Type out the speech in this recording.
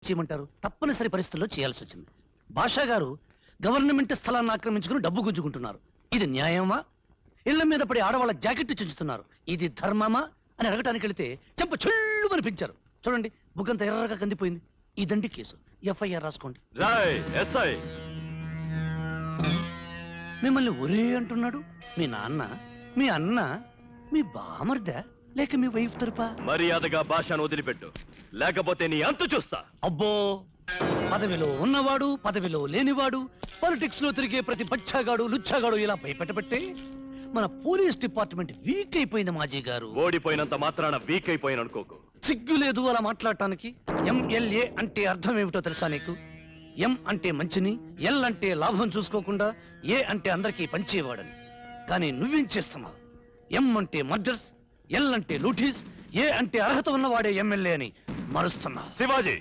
చేయమంటారు? తప్పనిసరి పరిస్థితుల్లో చేయాల్సి వచ్చింది. బాషా గారు గవర్నమెంట్ స్థలాన్ని ఆక్రమించుకుని డబ్బు గుంజుకుంటున్నారు. ఇది న్యాయమా? ఇళ్ల మీద పడి ఆడవాళ్ళ జాకెట్ చించుతున్నారు. ఇది ధర్మమా అని అడగటానికి వెళితే చెంప చెళ్ళు అనిపించారు. చూడండి, బుగ్గంత ఎర్రగా కందిపోయింది. ఇదండి కేసు. ఎఫ్ఐఆర్ రాసుకోండి. మిమ్మల్ని ఒరే అంటున్నాడు. మీ నాన్న, మీ అన్న, మీ బామర్దా లేక మీ వైఫ్ తరపా? మర్యాదగా భాషను వదిలిపెట్టు, లేకపోతే నీ అంతు చూస్తా. అబ్బో, పదవిలో ఉన్నవాడు, పదవిలో లేనివాడు, పాలిటిక్స్ లో తిరిగే ప్రతి బచ్చాగాడు, లుచ్చాగాడు ఇలా భయపెట్టబట్టే మన పోలీస్ డిపార్ట్మెంట్ వీక్ అయిపోయింది. మాజీ గారు, ఓడిపోయినంత మాత్రాన వీక్ అయిపోయిన అనుకోకు. సిగ్గు లేదు అలా మాట్లాడటానికి. ఎంఎల్ఏ అంటే అర్థం ఏమిటో తెలుసా నీకు? ఎం అంటే మంచిని, ఎల్ అంటే లాభం చూసుకోకుండా, ఏ అంటే అందరికీ పంచేవాడని. కానీ నువ్వేం చేస్తున్నావు? ఎం అంటే మర్డర్స్, ఎల్ అంటే లూటీస్, ఏ అంటే అర్హత ఉన్నవాడే ఎమ్మెల్యే అని మరుస్తున్నావు. శివాజీ,